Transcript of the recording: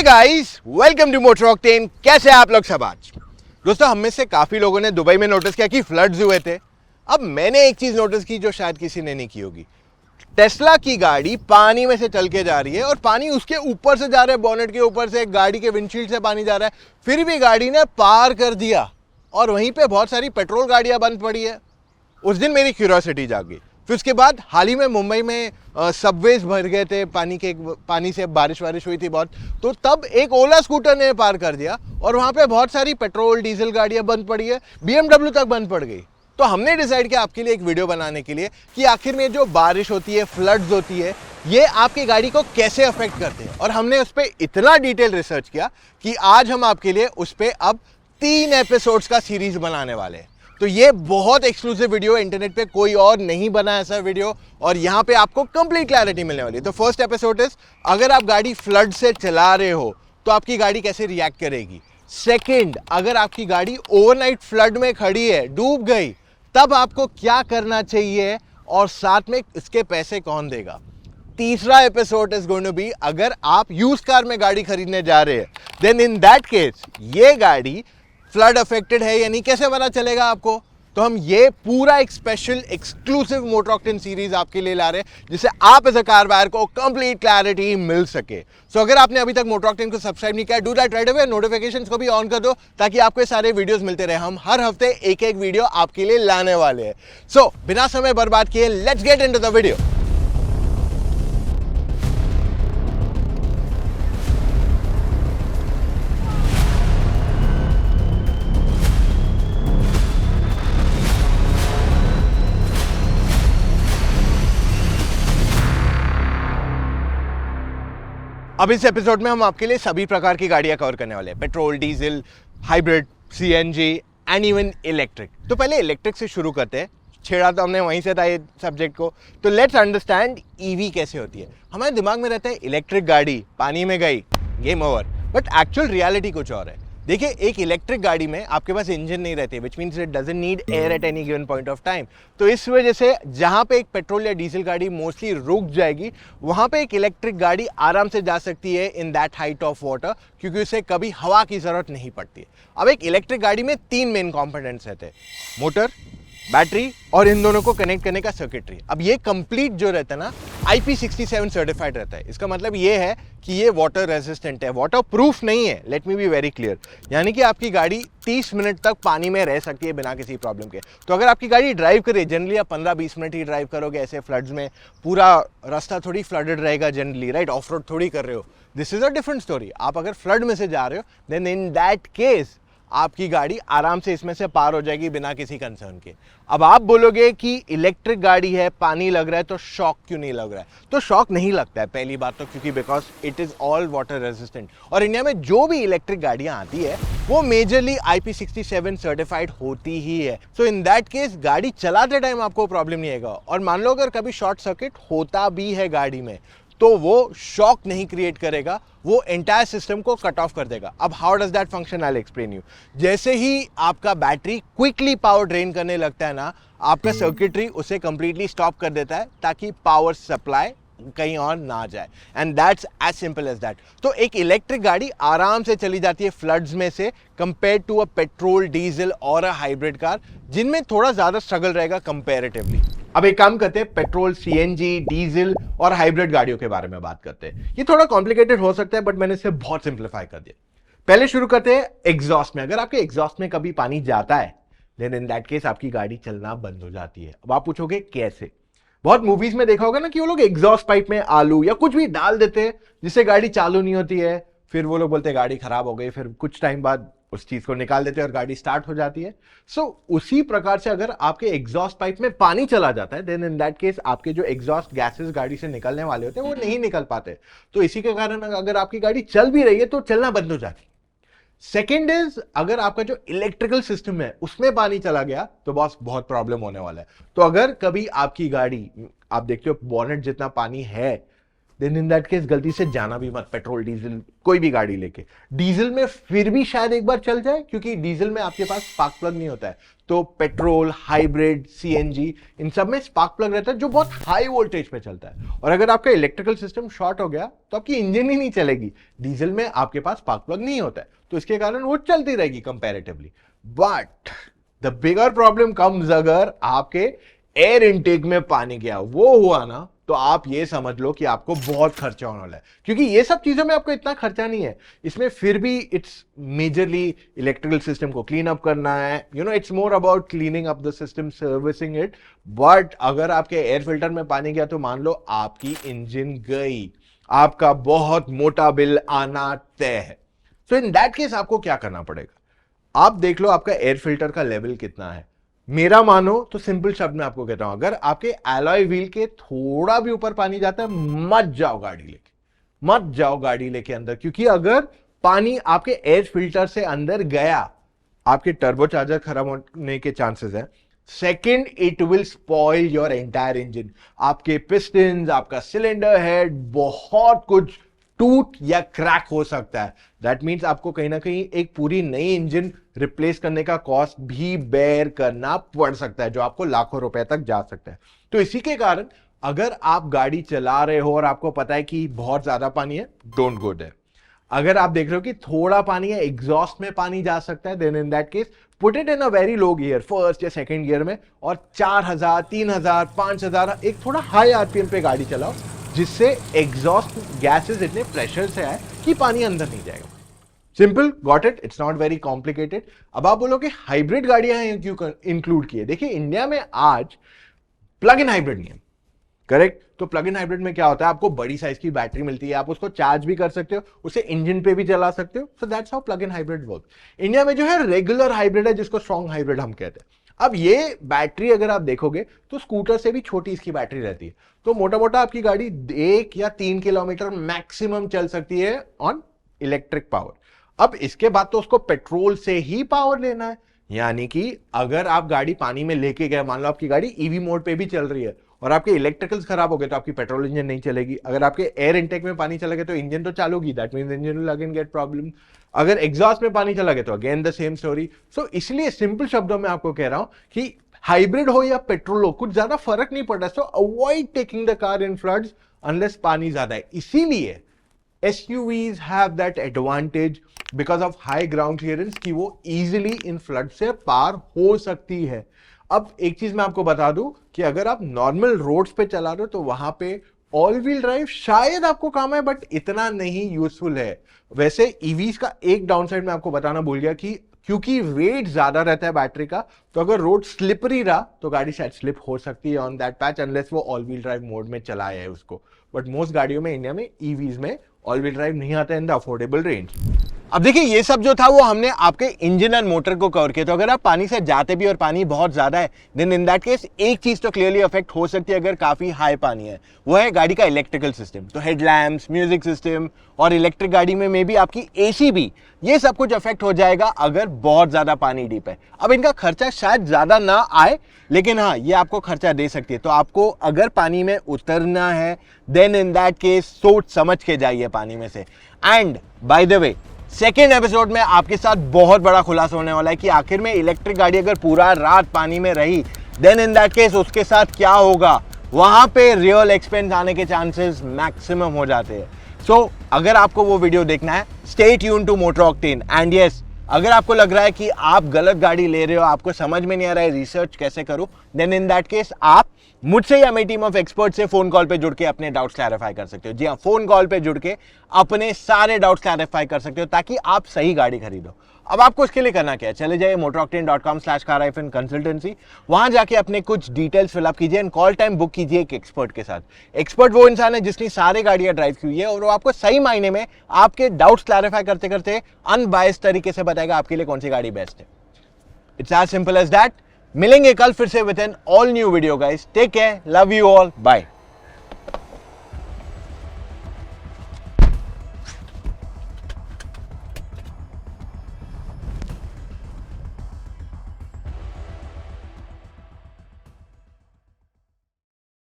Guys, welcome to Motor Octane. कैसे हैं आप लोग सब आज? दोस्तों, हम में से काफी लोगों ने दुबई में नोटिस किया कि फ्लड्स हुए थे। अब मैंने एक चीज नोटिस की जो शायद किसी ने नहीं की होगी। टेस्ला की गाड़ी पानी में से चल के जा रही है और पानी उसके ऊपर से जा रहा है, बॉनेट के ऊपर से, गाड़ी के विंडशील्ड से पानी जा रहा है, फिर भी गाड़ी ने पार कर दिया और वहीं पे बहुत सारी पेट्रोल गाड़ियां बंद पड़ी है। उस दिन मेरी क्यूरियोसिटी जागी। फिर उसके बाद हाल ही में मुंबई में सबवेज भर गए थे पानी से, बारिश हुई थी बहुत, तो तब एक ओला स्कूटर ने पार कर दिया और वहाँ पे बहुत सारी पेट्रोल डीजल गाड़ियाँ बंद पड़ी है, BMW तक बंद पड़ गई। तो हमने डिसाइड किया आपके लिए एक वीडियो बनाने के लिए कि आखिर में जो बारिश होती है, फ्लड्स होती है, ये आपकी गाड़ी को कैसे अफेक्ट करते हैं। और हमने उस पर इतना डिटेल रिसर्च किया कि आज हम आपके लिए उस पर अब 3 एपिसोड्स का सीरीज बनाने वाले हैं। तो ये बहुत एक्सक्लूसिव वीडियो है, इंटरनेट पे कोई और नहीं बना ऐसा वीडियो, और यहाँ पे आपको कंप्लीट क्लैरिटी मिलने वाली है। तो फर्स्ट एपिसोड इज, अगर आप गाड़ी फ्लड से चला रहे हो तो आपकी गाड़ी कैसे रिएक्ट करेगी। सेकंड, अगर आपकी गाड़ी ओवरनाइट फ्लड में खड़ी है, डूब गई, तब आपको क्या करना चाहिए और साथ में इसके पैसे कौन देगा। तीसरा episode is going to be, अगर आप यूज्ड कार में गाड़ी खरीदने जा रहे हैं, देन इन दैट केस ये गाड़ी फ्लड अफेक्टेड है या नहीं, कैसे पता चलेगा आपको। तो हम ये पूरा एक special exclusive motor octane series आपके लिए ला रहे हैं, जिससे आप एज अ कार बायर को कंप्लीट क्लैरिटी मिल सके। सो अगर आपने अभी तक मोटर ऑक्टेन को सब्सक्राइब नहीं किया, do that right away, notifications को भी ऑन कर दो ताकि आपको सारे वीडियोस मिलते रहे। हम हर हफ्ते एक एक वीडियो आपके लिए लाने वाले हैं। सो बिना समय बर्बाद किए let's get into the video. अब इस एपिसोड में हम आपके लिए सभी प्रकार की गाड़ियां कवर करने वाले हैं, petrol, diesel, hybrid, CNG and even electric. तो पहले इलेक्ट्रिक से शुरू करते हैं, छेड़ा तो हमने वहीं से था ये सब्जेक्ट को। तो लेट्स अंडरस्टैंड EV कैसे होती है। हमारे दिमाग में रहता है इलेक्ट्रिक गाड़ी पानी में गई, game over, but actual reality कुछ और है। देखिए, एक इलेक्ट्रिक गाड़ी में आपके पास इंजन नहीं रहती, which means it doesn't need air at any given point of time. तो इस वजह से जहां पे एक पेट्रोल या डीजल गाड़ी मोस्टली रुक जाएगी, वहां पे एक इलेक्ट्रिक गाड़ी आराम से जा सकती है in that height of water, क्योंकि उसे कभी हवा की जरूरत नहीं पड़ती है। अब एक इलेक्ट्रिक गाड़ी में 3 मेन कॉम्पोनेंट्स रहते हैं, मोटर, बैटरी और इन दोनों को कनेक्ट करने का सर्किटरी। अब ये कंप्लीट जो रहता है ना, IP67 सर्टिफाइड रहता है। इसका मतलब ये है कि ये वाटर रेजिस्टेंट है, वाटर प्रूफ नहीं है। Let me be very clear, यानी कि आपकी गाड़ी 30 मिनट तक पानी में रह सकती है बिना किसी प्रॉब्लम के। तो अगर आपकी गाड़ी ड्राइव करे, जनरली आप 15-20 मिनट ही ड्राइव करोगे ऐसे फ्लड्स में, पूरा रास्ता थोड़ी फ्लडेड रहेगा जनरली, राइट, ऑफ रोड थोड़ी कर रहे हो, this is a different story. आप अगर फ्लड में से जा रहे हो, देन इन दैट केस आपकी गाड़ी आराम से इसमें से पार हो जाएगी बिना किसी कंसर्न के। अब आप बोलोगे कि इलेक्ट्रिक गाड़ी है, पानी लग रहा है, तो शॉक क्यों नहीं लग रहा है। तो शॉक नहीं लगता है पहली बात तो, क्योंकि because it is all water resistant. और इंडिया में जो भी इलेक्ट्रिक गाड़ियां आती है वो मेजरली IP67 सर्टिफाइड होती ही है। सो इन दैट केस गाड़ी चलाते टाइम आपको प्रॉब्लम नहीं आएगा। और मान लो अगर कभी शॉर्ट सर्किट होता भी है गाड़ी में, तो वो शॉक नहीं क्रिएट करेगा, वो एंटायर सिस्टम को कट ऑफ कर देगा। अब how does that function, I will explain you. जैसे ही आपका बैटरी क्विकली पावर ड्रेन करने लगता है ना, आपका सर्किटरी उसे कंप्लीटली स्टॉप कर देता है ताकि पावर सप्लाई कहीं और ना जाए, and that's as simple as that. तो एक इलेक्ट्रिक गाड़ी आराम से चली जाती है फ्लड्स में से, compare to a petrol, diesel और अ हाइब्रिड कार, जिनमें थोड़ा ज्यादा स्ट्रगल रहेगा कंपेरेटिवली। अब एक काम करते हैं, पेट्रोल, CNG, डीजल और हाइब्रिड गाड़ियों के बारे में बात करते हैं। ये थोड़ा कॉम्प्लिकेटेड हो सकता है, बट मैंने इसे बहुत सिंप्लीफाई कर दिया। पहले शुरू करते हैं एग्जॉस्ट में। अगर आपके एग्जॉस्ट में कभी पानी जाता है, देन इन दैट केस आपकी गाड़ी चलना बंद हो जाती है। अब आप पूछोगे कैसे। बहुत मूवीज में देखा होगा ना कि वो लोग एग्जॉस्ट पाइप में आलू या कुछ भी डाल देते हैं जिससे गाड़ी चालू नहीं होती है, फिर वो लोग बोलते हैं गाड़ी खराब हो गई, फिर कुछ टाइम बाद उस चीज को निकाल देते हैं और गाड़ी स्टार्ट हो जाती है। सो उसी प्रकार से अगर आपके एग्जॉस्ट पाइप में पानी चला जाता है, देन इन दैट केस आपके जो एग्जॉस्ट गैसेस गाड़ी से निकलने वाले होते हैं वो नहीं निकल पाते। तो इसी के कारण अगर आपकी गाड़ी चल भी रही है तो चलना बंद हो जाती है। सेकेंड इज, अगर आपका जो इलेक्ट्रिकल सिस्टम है उसमें पानी चला गया तो बॉस बहुत प्रॉब्लम होने वाला है। तो अगर कभी आपकी गाड़ी, आप देखते हो बॉनेट जितना पानी है, देन इन दैट केस गलती से जाना भी मत पेट्रोल डीजल कोई भी गाड़ी लेके। डीजल में फिर भी शायद एक बार चल जाए, क्योंकि डीजल में आपके पास स्पार्क प्लग नहीं होता है। तो पेट्रोल, हाइब्रिड, सीएनजी, इन सब में स्पार्क प्लग रहता है जो बहुत हाई वोल्टेज पे चलता है। और अगर आपका इलेक्ट्रिकल सिस्टम शॉर्ट हो गया तो आपकी इंजन ही नहीं चलेगी। डीजल में आपके पास स्पार्क प्लग नहीं होता है, तो इसके कारण वो चलती रहेगी comparatively. But the bigger problem comes अगर आपके एयर इनटेक में पानी गया, वो हुआ ना, तो आप ये समझ लो कि आपको बहुत खर्चा होने वाला है। क्योंकि ये सब चीजों में आपको इतना खर्चा नहीं है, इसमें फिर भी इट्स मेजरली इलेक्ट्रिकल सिस्टम को क्लीन अप करना है, it's more about cleaning up the system, servicing it. But अगर आपके एयर फिल्टर में पानी गया तो मान लो आपकी इंजन गई, आपका बहुत मोटा बिल आना तय है। सो इन दैट केस आपको क्या करना पड़ेगा, आप देख लो आपका एयर फिल्टर का लेवल कितना है। मेरा मानो तो सिंपल शब्द में आपको कहता हूं, अगर आपके एलॉय व्हील के थोड़ा भी ऊपर पानी जाता है, मत जाओ गाड़ी लेके अंदर। क्योंकि अगर पानी आपके एयर फिल्टर से अंदर गया, आपके टर्बोचार्जर खराब होने के चांसेस हैं। Second, it will spoil your entire engine. आपके पिस्टन्स, आपका सिलेंडर हेड, बहुत कुछ टूट या क्रैक हो सकता है। दैट मीन्स आपको कहीं ना कहीं एक पूरी नई इंजन रिप्लेस करने का कॉस्ट भी बेयर करना पड़ सकता है, जो आपको लाखों रुपए तक जा सकता है। तो इसी के कारण अगर आप गाड़ी चला रहे हो और आपको पता है कि बहुत ज्यादा पानी है, डोंट गो देयर। अगर आप देख रहे हो कि थोड़ा पानी है, एग्जॉस्ट में पानी जा सकता है, then in that case put it in a very low gear, first या सेकंड गियर में, और 4000, 3000, 5000 एक थोड़ा हाई आरपीएम पे गाड़ी चलाओ, जिससे एग्जॉस्ट गैसेस इतने प्रेशर से आए कि पानी अंदर नहीं जाएगा। Simple, got it, it's not very complicated. अब आप बोलो कि हाइब्रिड गाड़ियां क्यों इंक्लूड की है। देखिए, इंडिया में आज प्लग इन हाइब्रिड नहीं है, करेक्ट। तो प्लग इन हाइब्रिड में क्या होता है, आपको बड़ी साइज की बैटरी मिलती है, आप उसको चार्ज भी कर सकते हो, उसे इंजन पे भी चला सकते हो। So that's how plug in hybrid work. India में जो है रेगुलर हाइब्रिड है, जिसको स्ट्रॉन्ग हाइब्रिड हम कहते हैं। अब ये बैटरी अगर आप देखोगे तो स्कूटर से भी छोटी इसकी बैटरी रहती है। तो मोटा मोटा आपकी गाड़ी 1 या 3 किलोमीटर मैक्सिमम चल सकती है ऑन इलेक्ट्रिक पावर। अब इसके बाद तो उसको पेट्रोल से ही पावर लेना है, यानी कि अगर आप गाड़ी पानी में लेके गए, मान लो आपकी गाड़ी ईवी मोड पे भी चल रही है और आपके इलेक्ट्रिकल्स खराब हो गए, तो आपकी पेट्रोल इंजन नहीं चलेगी। अगर आपके एयर इनटेक में पानी चला गया तो इंजन तो चालूगी, that means engine will again get problem. अगर एग्जॉस्ट में पानी चला गया तो again the same story. So इसलिए सिंपल शब्दों में आपको कह रहा हूं कि हाइब्रिड हो या पेट्रोल हो, कुछ ज्यादा फर्क नहीं पड़ रहा। सो avoid taking the car in floods unless पानी ज्यादा है। इसीलिए SUVs have that advantage because of high ground clearance कि वो easily इन फ्लड से पार हो सकती है। अब एक चीज मैं आपको बता दूं कि अगर आप नॉर्मल रोड्स पे चला रहे हो तो वहां पे ऑल व्हील ड्राइव शायद आपको काम है, बट इतना नहीं यूजफुल है। वैसे ईवीज का एक डाउनसाइड मैं आपको बताना भूल गया कि क्योंकि वेट ज्यादा रहता है बैटरी का, तो अगर रोड स्लिपरी रहा तो गाड़ी शायद स्लिप हो सकती है ऑन दैट पैच, अनलेस वो ऑल व्हील ड्राइव मोड में चलाया है उसको। बट मोस्ट गाड़ियों में इंडिया में ईवीज में ऑल व्हील ड्राइव नहीं आता इन द अफोर्डेबल रेंज। अब देखिए, ये सब जो था वो हमने आपके इंजन एंड मोटर को कवर किया। तो अगर आप पानी से जाते भी और पानी बहुत ज्यादा है, देन इन दैट केस एक चीज तो क्लियरली अफेक्ट हो सकती है अगर काफी हाई पानी है, वो है गाड़ी का इलेक्ट्रिकल सिस्टम। तो हेडलैम्प्स, म्यूजिक सिस्टम और इलेक्ट्रिक गाड़ी में भी आपकी एसी भी, ये सब कुछ अफेक्ट हो जाएगा अगर बहुत ज्यादा पानी डीप है। अब इनका खर्चा शायद ज्यादा ना आए, लेकिन हाँ, ये आपको खर्चा दे सकती है। तो आपको अगर पानी में उतरना है, देन इन दैट केस सोच समझ के जाइए पानी में से। And by the way, second episode में आपके साथ बहुत बड़ा खुलासा होने वाला है कि आखिर में इलेक्ट्रिक गाड़ी अगर पूरा रात पानी में रही, देन इन दैट केस उसके साथ क्या होगा। वहां पे रियल एक्सपेंस आने के चांसेस मैक्सिमम हो जाते हैं। सो अगर आपको वो वीडियो देखना है, stay tune to Motor Octane. And yes, अगर आपको लग रहा है कि आप गलत गाड़ी ले रहे हो, आपको समझ में नहीं आ रहा है रिसर्च कैसे करूं, देन इन दैट केस आप मुझसे या मेरी टीम ऑफ एक्सपर्ट से फोन कॉल पे जुड़ के अपने डाउट्स क्लैरिफाई कर सकते हो। जी हाँ, फोन कॉल पे जुड़ के अपने सारे डाउट्स क्लैरिफाई कर सकते हो ताकि आप सही गाड़ी खरीदो। अब आपको इसके लिए करना क्या है, चले जाइए motoroctane.com/car-consultancy, वहां जाके अपने कुछ डिटेल्स फिलअप कीजिए एंड कॉल टाइम बुक कीजिए एक एक्सपर्ट के साथ। एक्सपर्ट वो इंसान है जिसने सारे गाड़ियां ड्राइव की हुई है और वो आपको सही मायने में आपके डाउट्स क्लैरिफाई करते करते अनबायस्ड तरीके से बताएगा आपके लिए कौन सी गाड़ी बेस्ट है। It's as simple as that. मिलेंगे कल फिर से with an all new video guys. Take care, love you all, bye.